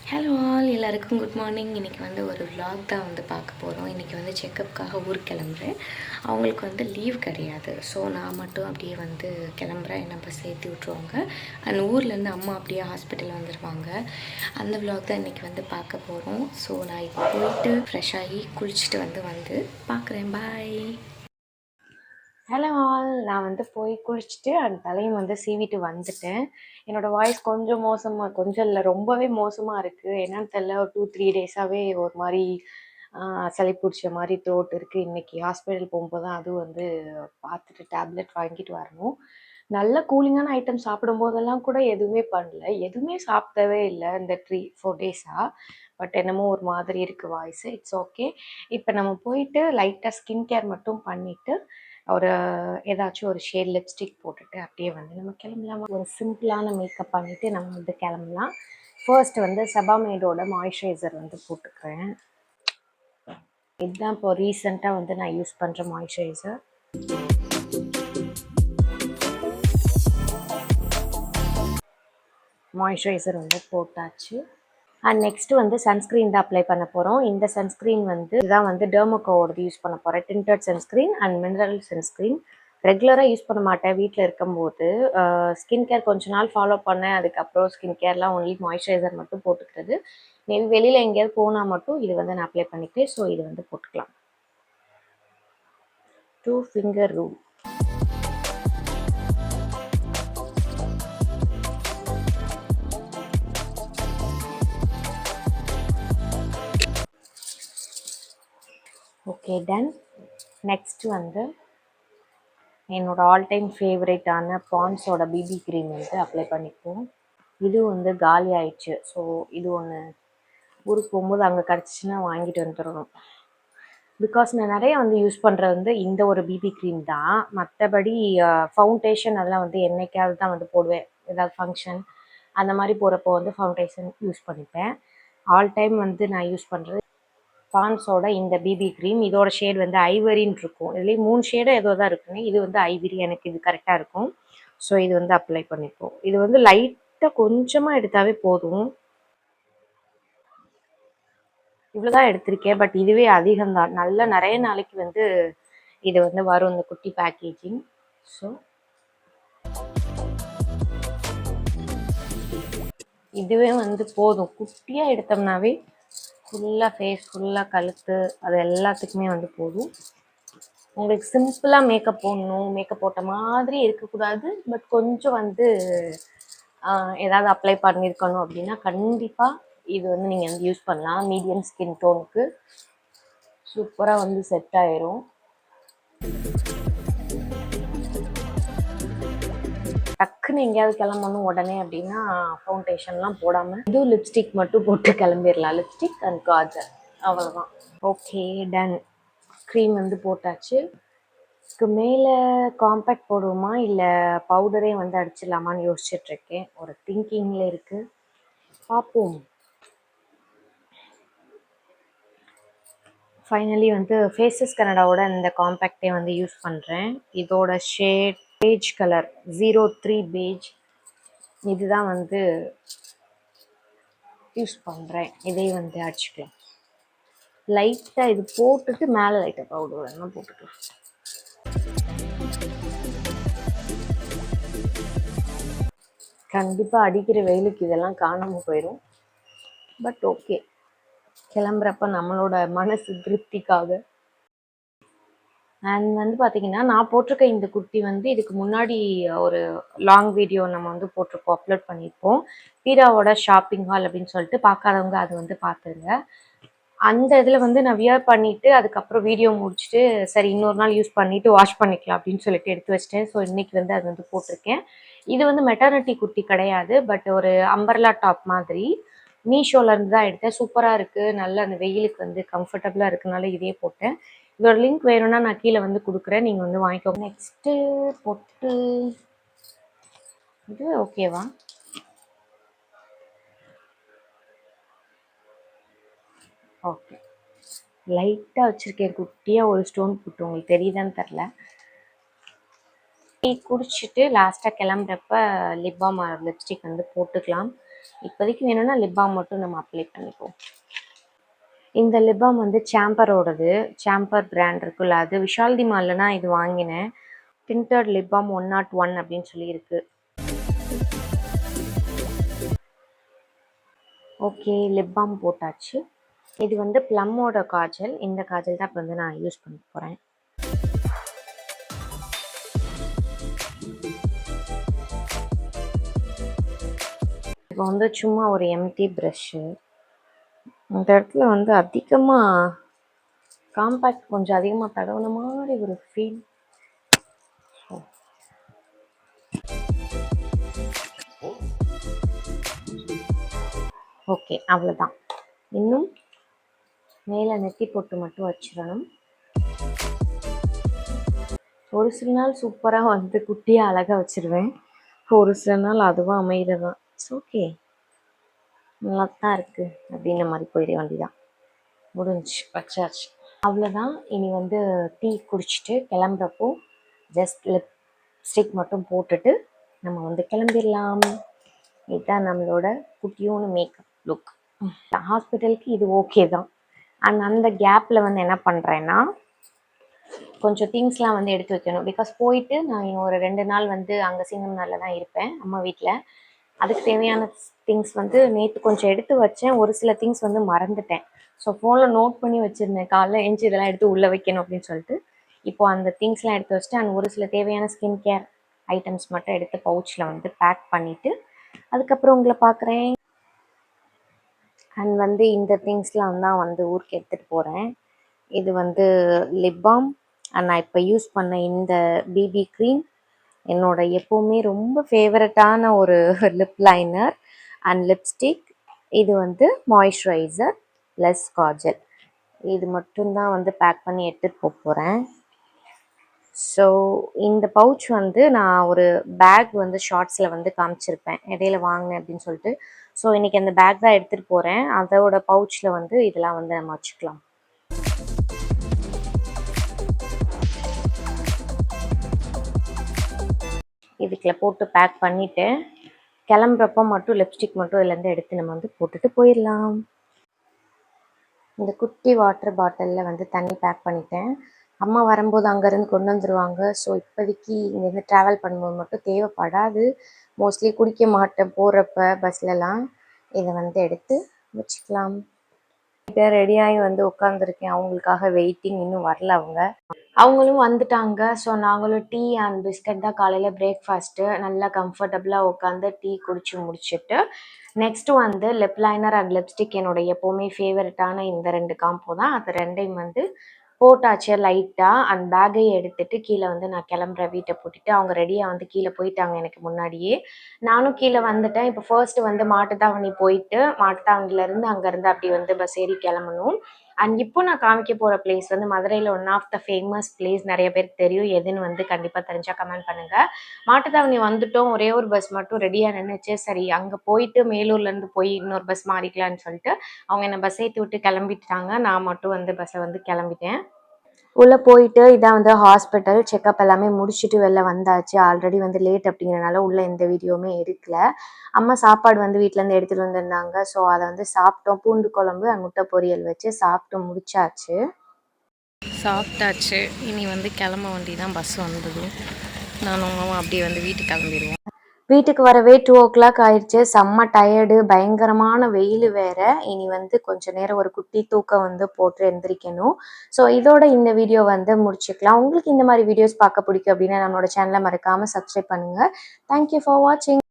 Hello all, எல்லாருக்கும் good morning. இன்றைக்கி வந்து ஒரு vlog தான் வந்து பார்க்க போகிறோம். இன்றைக்கி வந்து செக்கப்புக்காக ஊருக்கு கிளம்புறேன். அவங்களுக்கு வந்து லீவ் கிடையாது. ஸோ நான் மட்டும் அப்படியே வந்து கிளம்புறேன். என்னை பஸ் ஏற்றி விட்ருவாங்க. அண்ட் ஊர்லேருந்து அம்மா அப்படியே ஹாஸ்பிட்டல் வந்துடுவாங்க. அந்த vlog தான் இன்றைக்கி வந்து பார்க்க போகிறோம். ஸோ நான் இப்போ போயிட்டு ஃப்ரெஷ் ஆகி குளிச்சுட்டு வந்து பார்க்குறேன். பாய். ஹலோ ஆல், நான் வந்து போய் குளிச்சுட்டு அந்த தலையும் வந்து சீவிட்டு வந்துட்டேன். என்னோடய வாய்ஸ் கொஞ்சம் மோசமாக, கொஞ்சம் இல்லை ரொம்பவே மோசமாக இருக்குது. என்னன்னு தெரில, ஒரு 2-3 டேஸாகவே ஒரு மாதிரி சளி பிடிச்ச மாதிரி த்ரோட் இருக்குது. இன்றைக்கி ஹாஸ்பிட்டல் போகும்போது தான் அதுவும் வந்து பார்த்துட்டு டேப்லெட் வாங்கிட்டு வரணும். நல்ல கூலிங்கான ஐட்டம் சாப்பிடும்போதெல்லாம் கூட எதுவுமே பண்ணல, எதுவுமே சாப்பிடவே இல்லை இந்த 3-4 டேஸாக. பட் என்னமோ ஒரு மாதிரி இருக்குது வாய்ஸு. It's okay. இப்போ நம்ம போயிட்டு லைட்டாக ஸ்கின் கேர் மட்டும் பண்ணிவிட்டு ஒரு ஏதாச்சும் ஒரு ஷேட் லிப்ஸ்டிக் போட்டுட்டு அப்படியே வந்து நம்ம கிளம்பலாம். ஒரு சிம்பிளான மேக்கப் பண்ணிவிட்டு நம்ம வந்து கிளம்பலாம். ஃபர்ஸ்ட் வந்து செபாமேடோட மாய்ஸ்சரைசர் வந்து போட்டுக்கிறேன். இதுதான் இப்போ ரீசெண்டாக வந்து நான் யூஸ் பண்ணுற மாய்ஸ்சரைசர். மாய்ஸ்சரைசர் வந்து போட்டாச்சு. அண்ட் நெக்ஸ்ட்டு வந்து சன்ஸ்க்ரீன் தான் அப்ளை பண்ண போகிறோம். இந்த சன்ஸ்க்ரீன் வந்து இதுதான் வந்து டெர்மோகோவோடது யூஸ் பண்ண போகிறேன். Tinted sunscreen and mineral sunscreen. ரெகுலராக யூஸ் பண்ண மாட்டேன் வீட்டில் இருக்கும்போது. ஸ்கின் கேர் கொஞ்ச நாள் ஃபாலோ பண்ணேன். அதுக்கப்புறம் ஸ்கின் கேர்லாம் ஒன்லி மாய்ஸ்சரைசர் மட்டும் போட்டுக்கிறது. மேபி வெளியில் எங்கேயாவது போனால் மட்டும் இது வந்து நான் அப்ளை பண்ணிக்கிறேன். ஸோ இது வந்து போட்டுக்கலாம். 2 finger rule. Okay, done. Next வந்து என்னோடய ஆல் டைம் ஃபேவரேட்டான பாண்ட்ஸோட பிபி க்ரீம் வந்து அப்ளை பண்ணிப்போம். இது வந்து காலி ஆயிடுச்சு. ஸோ இது ஒன்று ஊருக்கு போகும்போது அங்கே கிடச்சிச்சின்னா வாங்கிட்டு வந்துடணும். பிகாஸ் நான் நிறைய வந்து யூஸ் பண்ணுறது வந்து இந்த ஒரு பிபி க்ரீம் தான். மற்றபடி ஃபவுண்டேஷன் அதெல்லாம் வந்து என்னைக்காவது தான் வந்து போடுவேன். ஏதாவது ஃபங்க்ஷன் அந்த மாதிரி போகிறப்போ வந்து ஃபவுண்டேஷன் யூஸ் பண்ணிப்பேன். ஆல் டைம் வந்து நான் யூஸ் பண்ணுறது பாண்ட்ஸோட இந்த பிபி க்ரீம். இதோட ஷேட் வந்து ஐவரின்னு இருக்கும். இதுலேயே 3 ஷேடு ஏதோ தான் இருக்குங்க. இது வந்து ஐவரி, எனக்கு இது கரெக்டாக இருக்கும். ஸோ இது வந்து அப்ளை பண்ணிப்போம். இது வந்து லைட்டாக கொஞ்சமாக எடுத்தாவே போதும். இவ்வளோதான் எடுத்திருக்கேன். பட் இதுவே அதிகம்தான். நல்ல நிறைய நாளைக்கு வந்து இது வந்து வரும் இந்த குட்டி பேக்கேஜிங். ஸோ இதுவே வந்து போதும். குட்டியாக எடுத்தோம்னாவே ஃபுல்லாக ஃபேஸ், ஃபுல்லாக கழுத்து, அது எல்லாத்துக்குமே வந்து போதும். உங்களுக்கு சிம்பிளாக மேக்கப் போடணும், மேக்கப் போட்ட மாதிரி இருக்கக்கூடாது, பட் கொஞ்சம் வந்து ஏதாவது அப்ளை பண்ணியிருக்கணும் அப்படின்னா கண்டிப்பாக இது வந்து நீங்கள் வந்து யூஸ் பண்ணலாம். மீடியம் ஸ்கின் டோனுக்கு சூப்பராக வந்து செட் ஆயிரும். டக்குன்னு எங்கேயாவது கிளம்பணும் உடனே அப்படின்னா ஃபவுண்டேஷன்லாம் போடாமல் இதுவும் லிப்ஸ்டிக் மட்டும் போட்டு கிளம்பிடலாம். லிப்ஸ்டிக் அண்ட் காஜல், அவ்வளோதான். Okay, ton. க்ரீம் வந்து போட்டாச்சு. இதுக்கு மேலே காம்பேக்ட் போடுவோமா இல்லை பவுடரே வந்து அடிச்சிடலாமான்னு யோசிச்சுட்ருக்கேன். ஒரு திங்கிங்கில் இருக்குது, பார்ப்போம். ஃபைனலி வந்து ஃபேஸஸ் கனடாவோட இந்த காம்பேக்டே வந்து யூஸ் பண்ணுறேன். இதோட ஷேட் பேஜ் கலர் 03 பேஜ். இதுதான் வந்து யூஸ் பண்ணுறேன். இதை வந்து அடிச்சுக்கலாம். லைட்டாக இது போட்டுட்டு மேலே லைட்டாக பவுடர் வேணும்னா போட்டுக்கலாம். கண்டிப்பாக அடிக்கிற வெயிலுக்கு இதெல்லாம் காணாமல் போயிடும். பட் ஓகே, கிளம்புறப்ப நம்மளோட மனசு திருப்திக்காக. அண்ட் வந்து பார்த்தீங்கன்னா நான் போட்டிருக்க இந்த குர்த்தி வந்து இதுக்கு முன்னாடி ஒரு லாங் வீடியோ நம்ம வந்து போட்டிருக்கோம், அப்லோட் பண்ணியிருப்போம். வீராவோட ஷாப்பிங் ஹால் அப்படின்னு சொல்லிட்டு, பார்க்காதவங்க அது வந்து பார்த்துருங்க. அந்த இதில் வந்து நான் வியர் பண்ணிவிட்டு அதுக்கப்புறம் வீடியோ முடிச்சுட்டு சரி இன்னொரு நாள் யூஸ் பண்ணிவிட்டு வாஷ் பண்ணிக்கலாம் அப்படின்னு சொல்லிட்டு எடுத்து வச்சிட்டேன். ஸோ இன்றைக்கி வந்து அது வந்து போட்டிருக்கேன். இது வந்து மெட்டர்னிட்டி குர்த்தி கிடையாது, பட் ஒரு அம்பர்லா டாப் மாதிரி. மீஷோலேருந்து தான் எடுத்தேன். சூப்பராக இருக்குது. நல்ல அந்த வெயிலுக்கு வந்து கம்ஃபர்டபுளாக இருக்குனால இதே போட்டேன். இதோட லிங்க் வேணும்னா நான் கீழே வந்து கொடுக்குறேன், நீங்கள் வந்து வாங்கிக்கோங்க. நெக்ஸ்ட்டு பொட்டு, இது ஓகேவா? ஓகே, லைட்டாக வச்சுருக்கேன் குட்டியாக ஒரு ஸ்டோன் போட்டு, உங்களுக்கு தெரியுதான்னு தெரில. டீ குடிச்சிட்டு லாஸ்ட்டாக கிளம்புறப்ப லிப் பாம் லிப்ஸ்டிக் வந்து போட்டுக்கலாம். இப்போதைக்கு வேணும்னா லிப் பாம் மட்டும் நம்ம அப்ளை பண்ணிப்போம். இந்த லிப் பாம் வந்து சாம்பரோடது, சாம்பர் பிராண்ட் இருக்குல்ல, அது விஷால் தி மாலில் நான் இது வாங்கினேன். டிண்டட் லிப் பாம் 101 அப்படின்னு சொல்லியிருக்கு. ஓகே, லிப் பாம் போட்டாச்சு. இது வந்து ப்ளம்மோட காஜல். இந்த காஜல் தான் இப்போ வந்து நான் யூஸ் பண்ண போகிறேன். இப்போ வந்து சும்மா ஒரு எம்டி ப்ரஷ்ஷு. இந்த இடத்துல வந்து அதிகமாக காம்பேக்ட் கொஞ்சம் அதிகமாக தடவுன மாதிரி ஒரு ஃபீல். ஓகே, அவ்வளோதான். இன்னும் மேலே நெத்தி பொட்டு மட்டும் வச்சிடணும். ஒரு சில நாள் சூப்பராக வந்து குட்டியாக அழகாக வச்சுருவேன். ஒரு சில நாள் அதுவாக அமைகிறதான். இட்ஸ் ஓகே, நல்லா தான் இருக்குது அப்படின்ற மாதிரி போயிட வேண்டியதான். முடிஞ்சு வச்சாச்சு, அவ்வளோதான். இனி வந்து டீ குடிச்சிட்டு கிளம்புறப்போ ஜஸ்ட் லிப்ஸ்டிக் மட்டும் போட்டுட்டு நம்ம வந்து கிளம்பிடலாம். இதுதான் நம்மளோட குட்டியோன்னு மேக்கப் லுக். ஹாஸ்பிட்டலுக்கு இது ஓகே தான். அண்ட் அந்த கேப்பில் வந்து என்ன பண்ணுறேன்னா கொஞ்சம் திங்ஸ்லாம் வந்து எடுத்து வைக்கணும். பிகாஸ் போயிட்டு நான் ஒரு 2 நாள் வந்து அங்கே சிங்கம்னால தான் இருப்பேன், அம்மா வீட்டில். அதுக்கு தேவையான திங்ஸ் வந்து நேற்று கொஞ்சம் எடுத்து வச்சேன். ஒரு சில திங்ஸ் வந்து மறந்துட்டேன். ஸோ ஃபோனில் நோட் பண்ணி வச்சுருந்தேன், காலைல எழுந்துச்சி இதெல்லாம் எடுத்து உள்ளே வைக்கணும் அப்படின்னு சொல்லிட்டு. இப்போது அந்த திங்ஸ்லாம் எடுத்து வச்சுட்டு அண்ட் ஒரு சில தேவையான ஸ்கின் கேர் ஐட்டம்ஸ் மட்டும் எடுத்து பவுச்சில் வந்து பேக் பண்ணிவிட்டு அதுக்கப்புறம் உங்களை பார்க்குறேன். அண்ட் வந்து இந்த திங்ஸ்லாம் தான் வந்து ஊருக்கு எடுத்துகிட்டு போகிறேன். இது வந்து லிப் பாம் அண்ட் நான் இப்போ யூஸ் பண்ண இந்த பிபி க்ரீம், என்னோட எப்போவுமே ரொம்ப ஃபேவரட்டான ஒரு லிப் லைனர் அண்ட் லிப்ஸ்டிக். இது வந்து மாய்ஸ்சரைசர் ப்ளஸ் காஜல். இது மட்டும்தான் வந்து பேக் பண்ணி எடுத்துகிட்டு போகிறேன். ஸோ இந்த பவுச் வந்து நான் ஒரு பேக் வந்து ஷார்ட்ஸில் வந்து காமிச்சிருப்பேன், இடையில வாங்கினேன் அப்படின்னு சொல்லிட்டு. ஸோ இன்றைக்கி அந்த பேக் தான் எடுத்துகிட்டு போகிறேன். அதோட பவுச்சில் வந்து இதெல்லாம் வந்து நம்ம வச்சுக்கலாம். இதுக்குள்ள போட்டு பேக் பண்ணிவிட்டு கிளம்புறப்போ மட்டும் லிப்ஸ்டிக் மட்டும் இதுலேருந்து எடுத்து நம்ம வந்து போட்டுட்டு போயிடலாம். இந்த குட்டி வாட்டர் பாட்டிலில் வந்து தண்ணி பேக் பண்ணிட்டேன். அம்மா வரும்போது அங்கேருந்து கொண்டு வந்துடுவாங்க. ஸோ இப்போதைக்கு இங்கேருந்து ட்ராவல் பண்ணும்போது மட்டும் தேவைப்படாது. மோஸ்ட்லி குடிக்க மாட்டேன் போகிறப்ப பஸ்லலாம். இதை வந்து எடுத்து வச்சுக்கலாம். ரெடியாகி வந்து உட்காந்துருக்கேன், அவங்களுக்காக வெயிட்டிங். இன்னும் வரல அவங்களும் வந்துட்டாங்க. ஸோ நாங்களும் டீ அண்ட் பிஸ்கட் தான் காலையில் பிரேக்ஃபாஸ்ட்டு. நல்லா கம்ஃபர்டபுளாக உட்காந்து டீ குடிச்சு முடிச்சுட்டு நெக்ஸ்ட்டு வந்து லிப் லைனர் அண்ட் லிப்ஸ்டிக் என்னோட எப்போவுமே ஃபேவரட்டான இந்த 2 காம்போ தான். அது 2டையும் வந்து போட்டாச்சு லைட்டாக. அந்த பேக்கையை எடுத்துகிட்டு கீழே வந்து நான் கிளம்புறேன், வீட்டை போட்டுட்டு. அவங்க ரெடியாக வந்து கீழே போயிட்டாங்க எனக்கு முன்னாடியே. நானும் கீழே வந்துட்டேன். இப்போ ஃபர்ஸ்ட்டு வந்து மாட்டுத்தாவணி போயிட்டு மாட்டுத்தாவணிலேருந்து அங்கேருந்து அப்படி வந்து பஸ் ஏறி கிளம்பணும். அண்ட் இப்போ நான் காமிக்க போகிற பிளேஸ் வந்து மதுரையில் one of the famous place. நிறைய பேருக்கு தெரியும், எதுன்னு வந்து கண்டிப்பாக தெரிஞ்சால் கமெண்ட் பண்ணுங்கள். மாட்டுத்தாவணி வந்துட்டோம், ஒரே ஒரு பஸ் மட்டும் ரெடியாக நின்றுச்சு. சரி அங்கே போயிட்டு மேலூர்லேருந்து போய் இன்னொரு பஸ் மாறிக்கலான்னு சொல்லிட்டு அவங்க என்னை பஸ் ஏற்றி விட்டு கிளம்பிட்டாங்க. நான் மட்டும் வந்து பஸ்ஸை வந்து கிளம்பிட்டேன். உள்ளே போயிட்டு இதான் வந்து ஹாஸ்பிட்டல். செக்கப் எல்லாமே முடிச்சுட்டு வெளில வந்தாச்சு. ஆல்ரெடி வந்து லேட் அப்படிங்கிறனால உள்ளே எந்த வீடியோவுமே எடுக்கல. அம்மா சாப்பாடு வந்து வீட்டிலேருந்து எடுத்துகிட்டு வந்திருந்தாங்க. ஸோ அதை வந்து சாப்பிட்டோம். பூண்டு குழம்பு முட்டை பொரியல் வச்சு சாப்பிட்டு முடிச்சாச்சு. சாப்பிட்டாச்சு. இனி வந்து கிளம்ப வேண்டி தான். பஸ் வந்ததும் நானும் அப்படியே வந்து வீட்டுக்கு கிளம்பிடுவோம். வீட்டுக்கு வரவே 2 o'clock ஆயிடுச்சு. செம்ம டயர்டு, பயங்கரமான வெயில் வேற. இனி வந்து கொஞ்சம் நேரம் ஒரு குட்டி தூக்கம் வந்து போட்டு எந்திரிக்கணும். ஸோ இதோட இந்த வீடியோ வந்து முடிச்சுக்கலாம். உங்களுக்கு இந்த மாதிரி வீடியோஸ் பார்க்க பிடிக்கும் அப்படின்னா நம்மளோட சேனலை மறக்காமல் சப்ஸ்கிரைப் பண்ணுங்கள். தேங்க்யூ ஃபார் வாட்சிங்.